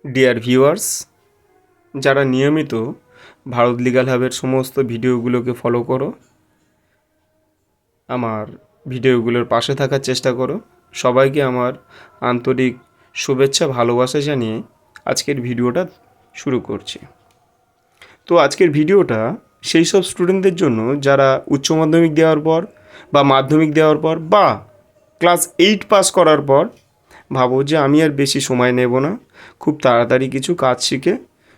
Dear viewers, যারা নিয়মিত Bharat legal হাবের সমস্ত ভিডিওগুলোকে ফলো করো, আমার ভিডিওগুলোর পাশে থাকার চেষ্টা করো, সবাইকে আমার আন্তরিক শুভেচ্ছা ভালোবাসা জানিয়ে আজকের ভিডিওটা শুরু করছি। তো আজকের ভিডিওটা সেই সব স্টুডেন্টদের জন্য যারা উচ্চ মাধ্যমিক দেওয়ার পর বা মাধ্যমিক দেওয়ার পর বা ক্লাস 8 পাস করার পর ভাবো যে আমি আর বেশি সময় নেব না, খুব তাড়াতাড়ি কিছু কাজ শিখে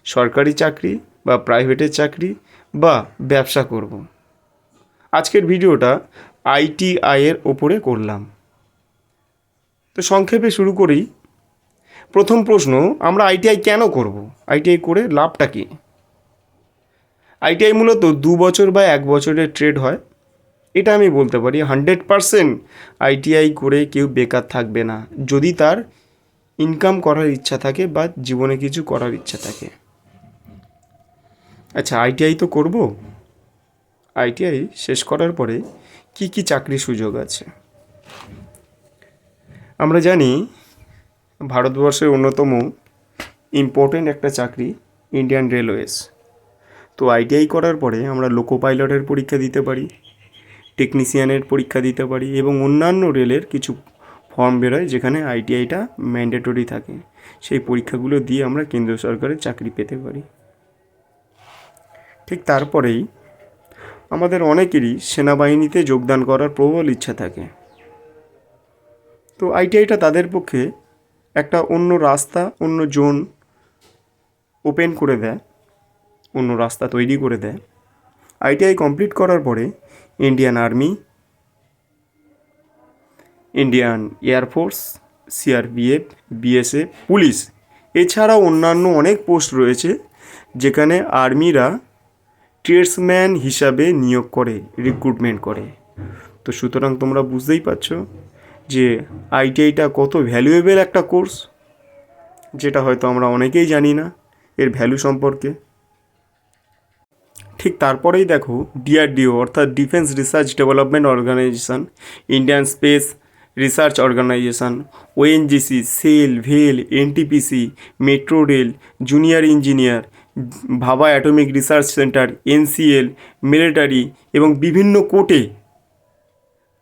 সরকারি চাকরি বা প্রাইভেটের চাকরি বা ব্যবসা করব। আজকের ভিডিওটা আইটিআইয়ের ওপরে করলাম। তো সংক্ষেপে শুরু করি। প্রথম প্রশ্ন, আমরা আইটিআই কেন করব? আইটিআই করে লাভটা কী? আইটিআই মূলত 2 বছর বা 1 বছরের ট্রেড হয়। এটা আমি বলতে পারি 100% আইটিআই করে কেউ বেকার থাকবে না, যদি তার ইনকাম করার ইচ্ছা থাকে বা জীবনে কিছু করার ইচ্ছা থাকে। আচ্ছা, আইটিআই তো করব, আইটিআই শেষ করার পরে কি কি চাকরির সুযোগ আছে? আমরা জানি ভারতবর্ষের অন্যতম ইম্পর্টেন্ট একটা চাকরি ইন্ডিয়ান রেলওয়েজ। তো আইটিআই করার পরে আমরা লোকো পাইলটের পরীক্ষা দিতে পারি, টেকনিশিয়ানের পরীক্ষা দিতে পারি এবং অন্যান্য রেলের কিছু ফর্ম বেরোয় যেখানে আইটিআইটা ম্যান্ডেটরি থাকে। সেই পরীক্ষাগুলো দিয়ে আমরা কেন্দ্র সরকারের চাকরি পেতে পারি। ঠিক তারপরেই আমাদের অনেকেরই সেনাবাহিনীতে যোগদান করার প্রবল ইচ্ছা থাকে। তো আইটিআইটা তাদের পক্ষে একটা অন্য রাস্তা, অন্য জোন ওপেন করে দেয়, অন্য রাস্তা তৈরি করে দেয়। আইটিআই কমপ্লিট করার পরে Indian army, Indian air force, CRPF, BSF, police এছাড়াও অন্যান্য অনেক পোস্ট রয়েছে যেখানে আর্মিরা ট্রেডসম্যান হিসাবে নিয়োগ করে, রিক্রুটমেন্ট করে। তো সুতরাং তোমরা বুঝতেই পারছো যে আইটিআইটা কত ভ্যালুয়েবল একটা কোর্স, যেটা হয়তো আমরা অনেকেই জানি না এর ভ্যালু সম্পর্কে। ঠিক তারপরেই দেখো ডিআরডিও অর্থাৎ defence research development organisation, Indian space research organisation, ONGC, SAIL, ভেল, NTPC, metro rail, junior engineer, Bhabha atomic research centre, NCL, military এবং বিভিন্ন কোর্টে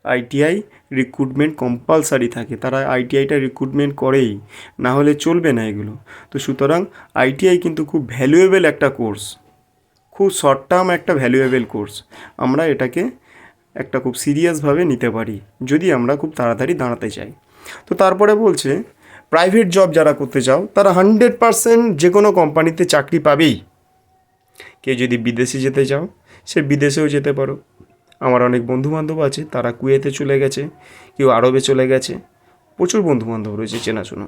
আইটিআই রিক্রুটমেন্ট কম্পালসারি থাকে। তারা আইটিআইটা রিক্রুটমেন্ট করেই, না হলে চলবে না এগুলো। তো সুতরাং আইটিআই কিন্তু খুব ভ্যালুয়েবল একটা কোর্স, খুব শর্ট টার্ম একটা ভ্যালুয়েবল কোর্স। আমরা এটাকে একটা খুব সিরিয়াসভাবে নিতে পারি যদি আমরা খুব তাড়াতাড়ি দাঁড়াতে চাই। তো তারপরে বলছে প্রাইভেট জব যারা করতে চাও তারা 100% যে কোনো কোম্পানিতে চাকরি পাবেই। কেউ যদি বিদেশে যেতে চাও সে বিদেশেও যেতে পারো। আমার অনেক বন্ধুবান্ধব আছে, তারা কুয়েতে চলে গেছে, কেউ আরবে চলে গেছে, প্রচুর বন্ধুবান্ধব রয়েছে চেনাশোনা।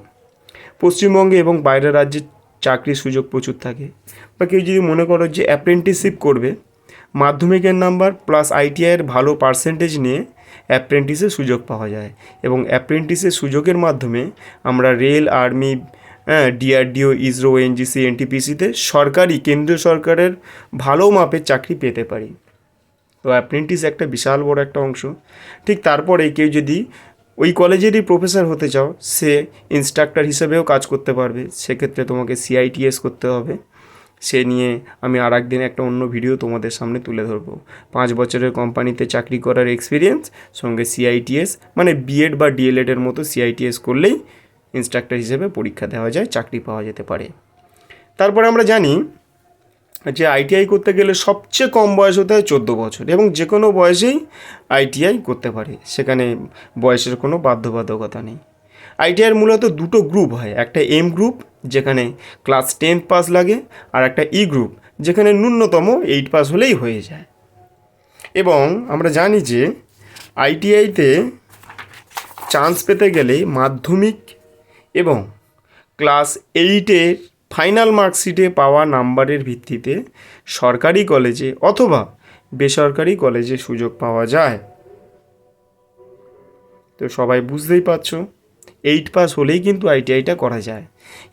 পশ্চিমবঙ্গে এবং বাইরের রাজ্যে চাকরির সুযোগ প্রচুর থাকে। বা কেউ যদি মনে করো যে অ্যাপ্রেন্টিসশিপ করবে, মাধ্যমিকের নাম্বার প্লাস আইটিআইয়ের ভালো পার্সেন্টেজ নিয়ে অ্যাপ্রেন্টিসের সুযোগ পাওয়া যায় এবং অ্যাপ্রেন্টিসের সুযোগের মাধ্যমে আমরা rail, army, DRDO, ISRO, NGC, এনটিপিসিতে সরকারি, কেন্দ্রীয় সরকারের ভালো মাপের চাকরি পেতে পারি। তো অ্যাপ্রেন্টিস একটা বিশাল বড় একটা অংশ। ঠিক তারপরে কেউ যদি ওই কলেজেরই প্রফেসর হতে চাও, সে ইনস্ট্রাক্টর হিসেবেও কাজ করতে পারবে। সেক্ষেত্রে তোমাকে সিআইটিএস করতে হবে। সে নিয়ে আমি আর একদিন একটা অন্য ভিডিও তোমাদের সামনে তুলে ধরবো। 5 বছরের কোম্পানিতে চাকরি করার এক্সপিরিয়েন্স সঙ্গে সিআইটিএস, মানে বিএড বা ডিএলএডের মতো সিআইটিএস করলেই ইনস্ট্রাক্টর হিসেবে পরীক্ষা দেওয়া যায়, চাকরি পাওয়া যেতে পারে। তারপরে আমরা জানি যে আইটিআই করতে গেলে সবচেয়ে কম বয়স হতে হয় 14 বছর এবং যে কোনো বয়সেই আইটিআই করতে পারে, সেখানে বয়সের কোনো বাধ্যবাধকতা নেই। আইটিআইয়ের মূলত দুটো গ্রুপ হয়, একটা এম গ্রুপ যেখানে ক্লাস 10 পাস লাগে, আর একটা ই গ্রুপ যেখানে ন্যূনতম 8 পাস হলেই হয়ে যায়। এবং আমরা জানি যে আইটিআইতে চান্স পেতে গেলে মাধ্যমিক এবং ক্লাস 8-এর ফাইনাল মার্কশিটে পাওয়া নাম্বারের ভিত্তিতে সরকারি কলেজে অথবা বেসরকারি কলেজে সুযোগ পাওয়া যায়। তো সবাই বুঝতেই পারছো 8 পাস হলেই কিন্তু আইটিআইটা করা যায়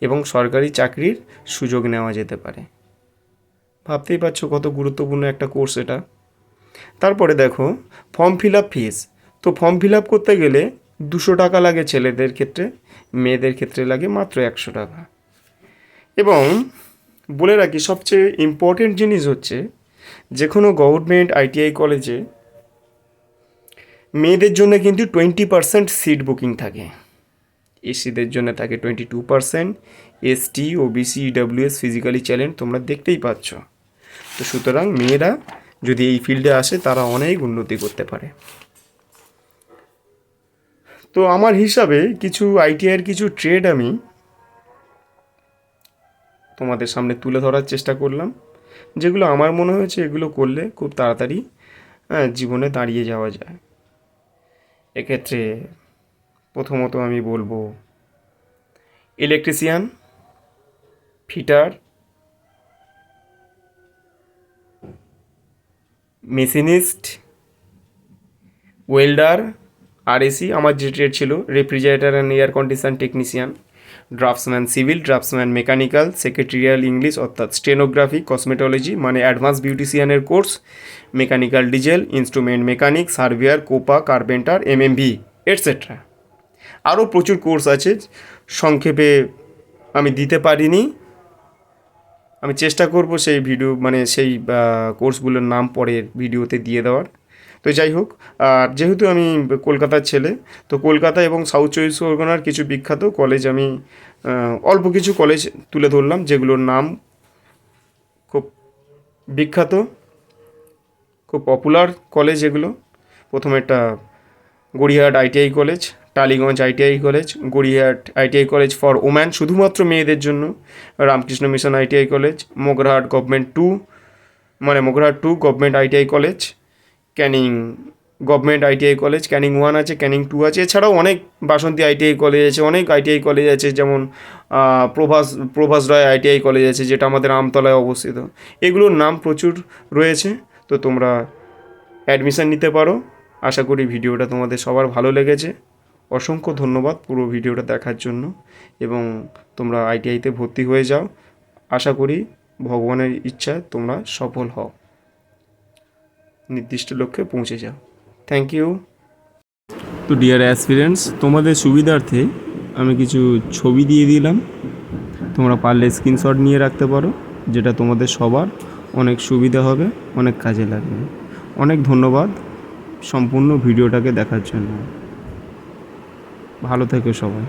এবং সরকারি চাকরির সুযোগ নেওয়া যেতে পারে। ভাবতেই পারছো কত গুরুত্বপূর্ণ একটা কোর্স এটা। তারপরে দেখো ফর্ম ফিল আপ ফিস। তো ফর্ম ফিল আপ করতে গেলে 200 টাকা লাগে ছেলেদের ক্ষেত্রে, মেয়েদের ক্ষেত্রে লাগে মাত্র 100 টাকা। এবং বলে রাখি সবচেয়ে ইম্পর্টেন্ট জিনিস হচ্ছে যে কোনো গভর্নমেন্ট আইটিআই কলেজে মেয়েদের জন্য কিন্তু 20% সিট বুকিং থাকে, এসসিদের জন্য থাকে 22%, ST OBC EWS physically challenge তোমরা দেখতেই পাচ্ছ। তো সুতরাং মেয়েরা যদি এই ফিল্ডে আসে তারা অনেক উন্নতি করতে পারে। তো আমার হিসাবে কিছু আইটিআইয়ের কিছু ট্রেড আমি তোমাদের সামনে তুলে ধরার চেষ্টা করলাম, যেগুলো আমার মনে হয়েছে এগুলো করলে খুব তাড়াতাড়ি জীবনে দাঁড়িয়ে যাওয়া যায়। এক্ষেত্রে প্রথমত আমি বলবো electrician, fitter, machinist, welder, RAC আমার যে ট্রেড ছিল, refrigerator and air condition technician, draughtsman civil, draughtsman mechanical, secretarial English অর্থাৎ স্টেনোগ্রাফি, কসমেটোলজি মানে অ্যাডভান্স বিউটিশিয়ানের course, mechanical diesel, instrument mechanic, surveyor, COPA, carpenter, MMV etcetera. আরও প্রচুর কোর্স আছে, সংক্ষেপে আমি দিতে পারিনি। আমি চেষ্টা করব সেই ভিডিও মানে সেই কোর্সগুলোর নাম পরের ভিডিওতে দিয়ে দেওয়ার। তো যাই হোক, আর যেহেতু আমি কলকাতার ছেলে, তো কলকাতা এবং সাউথ চব্বিশ পরগনার কিছু বিখ্যাত কলেজ আমি অল্প কিছু কলেজ তুলে ধরলাম, যেগুলোর নাম খুব বিখ্যাত, খুব পপুলার কলেজ এগুলো। প্রথমে একটা Gariahat ITI college, Tollygunge ITI college, Gariahat ITI college for woman শুধুমাত্র মেয়েদের জন্য, Ramakrishna Mission ITI college, Mograhat government 2 মানে Mograhat 2 government ITI college, Canning government ITI college, Canning 1 আছে, ক্যানিং 2 আছে, এছাড়াও অনেক বাসন্তী আইটিআই কলেজ আছে, অনেক আইটিআই কলেজ আছে, যেমন প্রভাস রায় আইটিআই কলেজ আছে যেটা আমাদের আমতলায় অবস্থিত। এগুলোর নাম প্রচুর রয়েছে, তো তোমরা অ্যাডমিশান নিতে পারো। আশা করি ভিডিওটা তোমাদের সবার ভালো লেগেছে। অসংখ্য ধন্যবাদ পুরো ভিডিওটা দেখার জন্য, এবং তোমরা আইটিআইতে ভর্তি হয়ে যাও। আশা করি ভগবানের ইচ্ছায় তোমরা সফল হও, নির্দিষ্ট লক্ষ্যে পৌঁছে যাও। Thank you. তো ডিয়ার অ্যাসপিরেন্টস, তোমাদের সুবিধার্থে আমি কিছু ছবি দিয়ে দিলাম, তোমরা পারলে স্ক্রিনশট নিয়ে রাখতে পারো, যেটা তোমাদের সবার অনেক সুবিধা হবে, অনেক কাজে লাগবে। অনেক ধন্যবাদ সম্পূর্ণ ভিডিওটাকে দেখার জন্য। ভালো থেকো সবাই।